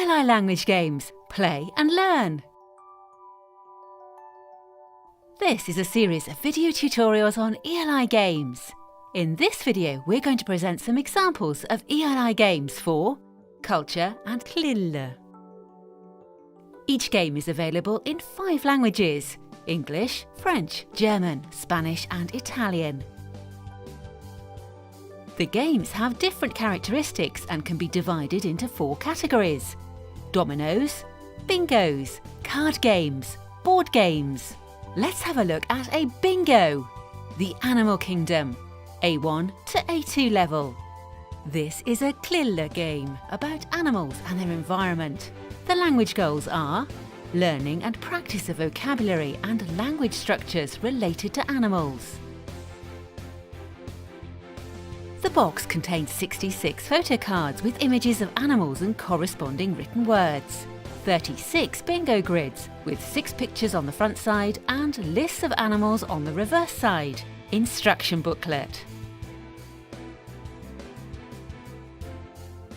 ELI language games. Play and learn. This is a series of video tutorials on ELI games. In this video, we're going to present some examples of ELI games for Culture and CLIL. Each game is available in 5 languages: English, French, German, Spanish and Italian. The games have different characteristics and can be divided into 4 categories: dominoes, bingos, card games, board games. Let's have a look at a bingo. The Animal Kingdom, A1 to A2 level. This is a CLIL game about animals and their environment. The language goals are learning and practice of vocabulary and language structures related to animals. The box contains 66 photo cards with images of animals and corresponding written words. 36 bingo grids with 6 pictures on the front side and lists of animals on the reverse side. Instruction booklet.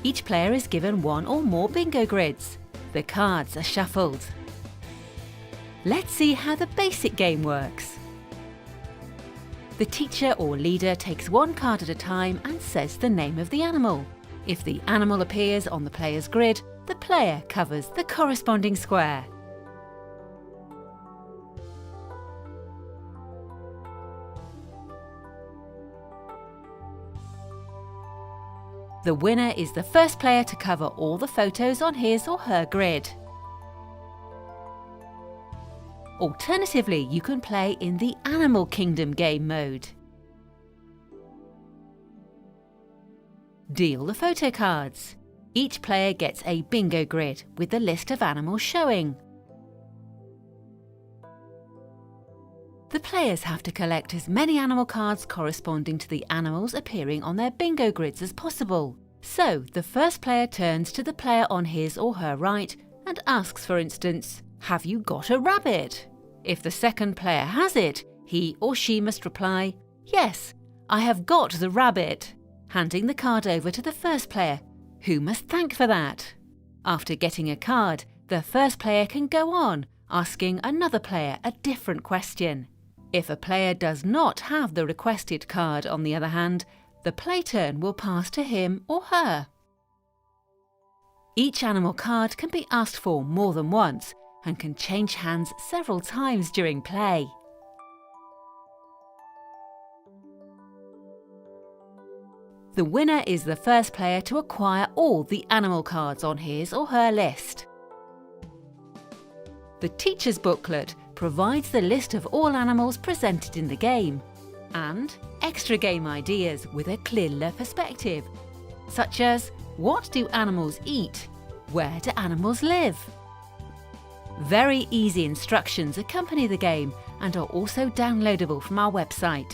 Each player is given 1 or more bingo grids. The cards are shuffled. Let's see how the basic game works. The teacher or leader takes 1 card at a time and says the name of the animal. If the animal appears on the player's grid, the player covers the corresponding square. The winner is the first player to cover all the photos on his or her grid. Alternatively, you can play in the Animal Kingdom game mode. Deal the photo cards. Each player gets a bingo grid with the list of animals showing. The players have to collect as many animal cards corresponding to the animals appearing on their bingo grids as possible. So, the first player turns to the player on his or her right and asks, for instance, "Have you got a rabbit?" If the second player has it, he or she must reply, "Yes, I have got the rabbit," handing the card over to the first player, who must thank for that. After getting a card, the first player can go on, asking another player a different question. If a player does not have the requested card, on the other hand, the play turn will pass to him or her. Each animal card can be asked for more than once and can change hands several times during play. The winner is the first player to acquire all the animal cards on his or her list. The teacher's booklet provides the list of all animals presented in the game and extra game ideas with a CLIL perspective, such as what do animals eat? Where do animals live? Very easy instructions accompany the game and are also downloadable from our website.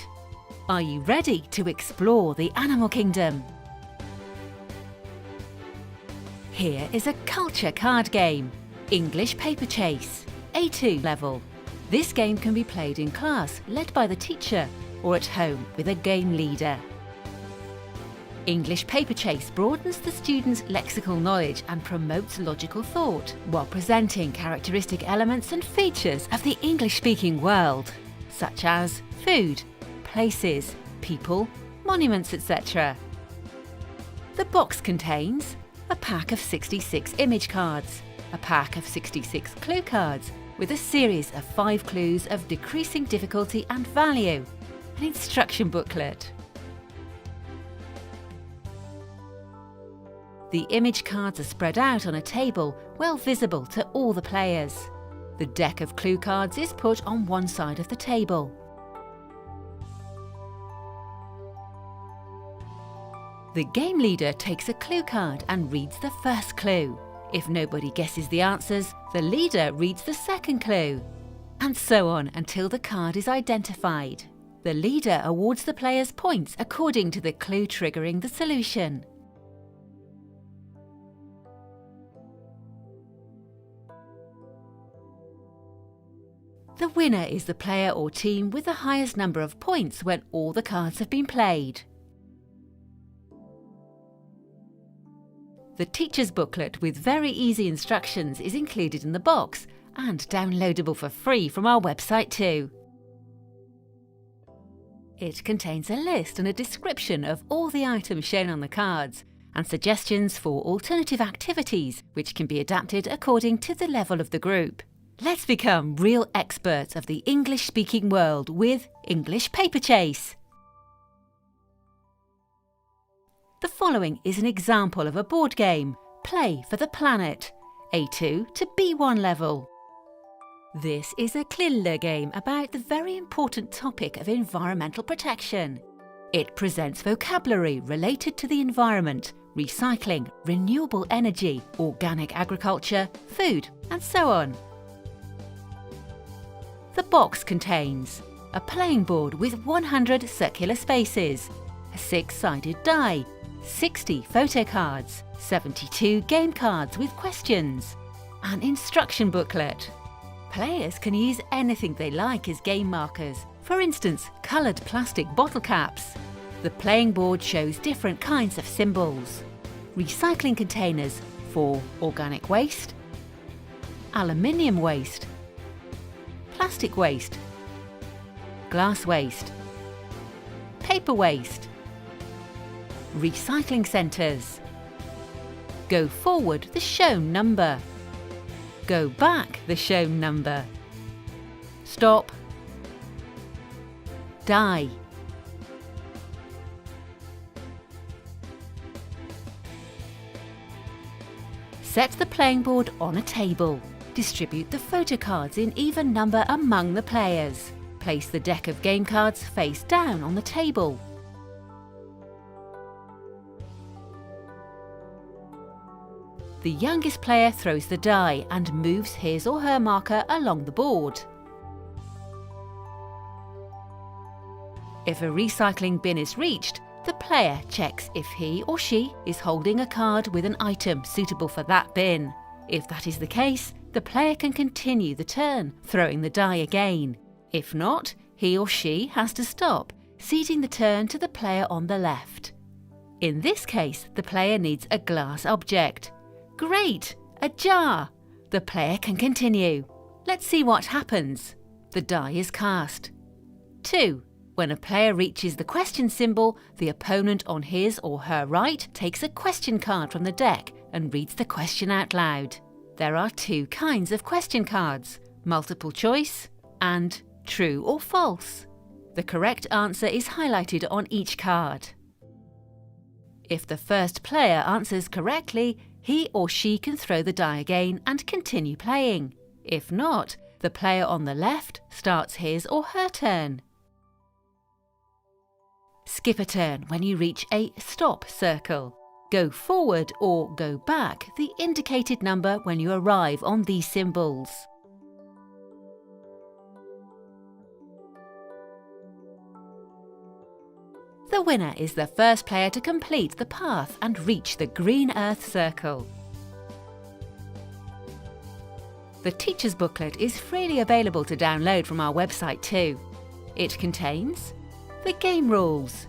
Are you ready to explore the Animal Kingdom? Here is a culture card game, English Paper Chase, A2 level. This game can be played in class, led by the teacher, or at home with a game leader. English Paper Chase broadens the student's lexical knowledge and promotes logical thought, while presenting characteristic elements and features of the English-speaking world, such as food, places, people, monuments, etc. The box contains a pack of 66 image cards, a pack of 66 clue cards with a series of 5 clues of decreasing difficulty and value, an instruction booklet. The image cards are spread out on a table, well visible to all the players. The deck of clue cards is put on one side of the table. The game leader takes a clue card and reads the first clue. If nobody guesses the answers, the leader reads the second clue, and so on until the card is identified. The leader awards the players points according to the clue triggering the solution. The winner is the player or team with the highest number of points when all the cards have been played. The teacher's booklet with very easy instructions is included in the box and downloadable for free from our website too. It contains a list and a description of all the items shown on the cards and suggestions for alternative activities which can be adapted according to the level of the group. Let's become real experts of the English-speaking world with English Paper Chase. The following is an example of a board game, Play for the Planet, A2 to B1 level. This is a CLIL game about the very important topic of environmental protection. It presents vocabulary related to the environment, recycling, renewable energy, organic agriculture, food, and so on. The box contains a playing board with 100 circular spaces, a 6-sided die, 60 photo cards, 72 game cards with questions, an instruction booklet. Players can use anything they like as game markers, for instance, coloured plastic bottle caps. The playing board shows different kinds of symbols. Recycling containers for organic waste, aluminium waste, plastic waste, glass waste, paper waste, recycling centres. Go forward the shown number. Go back the shown number. Stop. Die. Set the playing board on a table. Distribute the photo cards in even number among the players. Place the deck of game cards face down on the table. The youngest player throws the die and moves his or her marker along the board. If a recycling bin is reached, the player checks if he or she is holding a card with an item suitable for that bin. If that is the case, the player can continue the turn, throwing the die again. If not, he or she has to stop, ceding the turn to the player on the left. In this case, the player needs a glass object. Great! A jar! The player can continue. Let's see what happens. The die is cast. 2. When a player reaches the question symbol, the opponent on his or her right takes a question card from the deck and reads the question out loud. There are 2 kinds of question cards, multiple choice and true or false. The correct answer is highlighted on each card. If the first player answers correctly, he or she can throw the die again and continue playing. If not, the player on the left starts his or her turn. Skip a turn when you reach a stop circle. Go forward or go back the indicated number when you arrive on these symbols. The winner is the first player to complete the path and reach the green Earth circle. The teacher's booklet is freely available to download from our website too. It contains the game rules,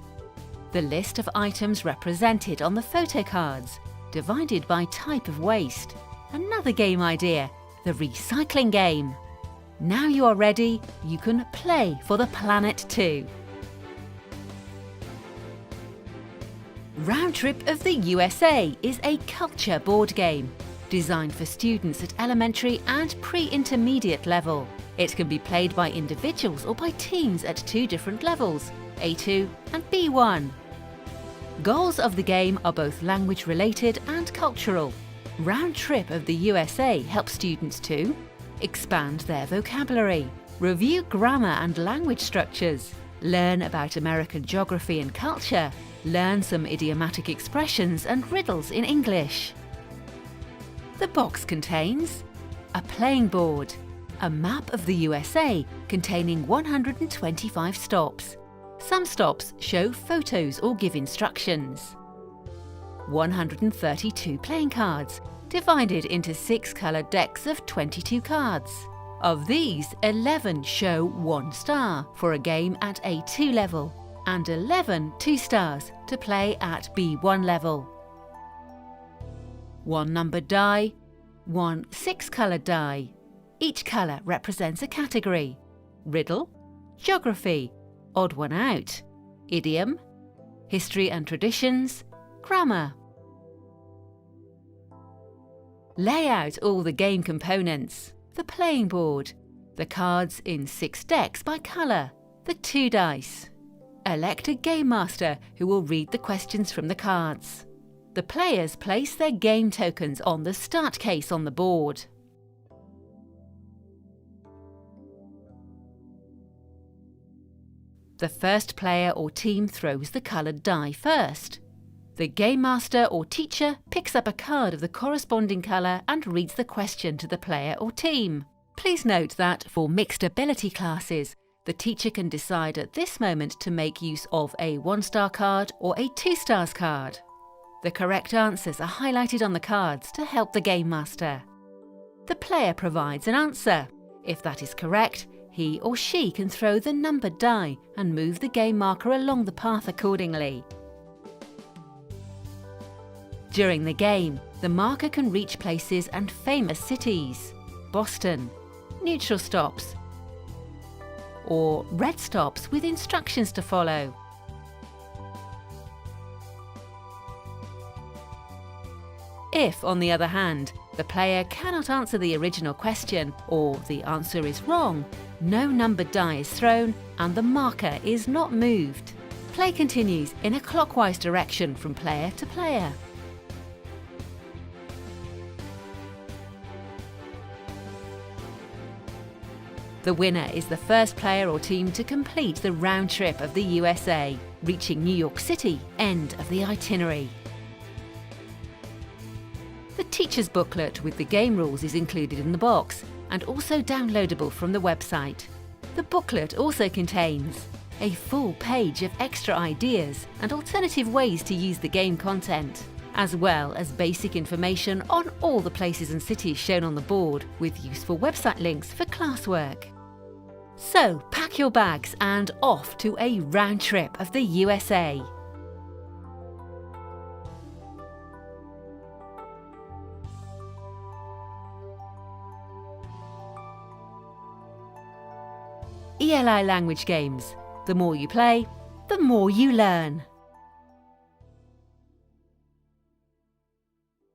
the list of items represented on the photo cards, divided by type of waste, another game idea, the recycling game. Now you are ready, you can play for the planet too. Round Trip of the USA is a culture board game designed for students at elementary and pre-intermediate level. It can be played by individuals or by teams at 2 different levels, A2 and B1. Goals of the game are both language related and cultural. Round Trip of the USA helps students to expand their vocabulary, review grammar and language structures, learn about American geography and culture, learn some idiomatic expressions and riddles in English. The box contains a playing board, a map of the USA containing 125 stops. Some stops show photos or give instructions. 132 playing cards, divided into 6 coloured decks of 22 cards. Of these, 11 show 1 star for a game at A2 level, and 11 2 stars to play at B1 level. 1 numbered die, 1 6-coloured die. Each colour represents a category: riddle, geography, odd one out, idiom, history and traditions, grammar. Lay out all the game components: the playing board, the cards in 6 decks by colour, the 2 dice. Elect a game master who will read the questions from the cards. The players place their game tokens on the start case on the board. The first player or team throws the coloured die first. The game master or teacher picks up a card of the corresponding colour and reads the question to the player or team. Please note that for mixed ability classes, the teacher can decide at this moment to make use of a 1-star card or a 2 stars card. The correct answers are highlighted on the cards to help the game master. The player provides an answer. If that is correct, he or she can throw the numbered die and move the game marker along the path accordingly. During the game, the marker can reach places and famous cities: Boston, neutral stops, or red stops with instructions to follow. If, on the other hand, the player cannot answer the original question or the answer is wrong, no numbered die is thrown and the marker is not moved. Play continues in a clockwise direction from player to player. The winner is the first player or team to complete the round trip of the USA, reaching New York City, end of the itinerary. The teacher's booklet with the game rules is included in the box and also downloadable from the website. The booklet also contains a full page of extra ideas and alternative ways to use the game content, as well as basic information on all the places and cities shown on the board with useful website links for classwork. So pack your bags and off to a round trip of the USA. ELI language games. The more you play, the more you learn.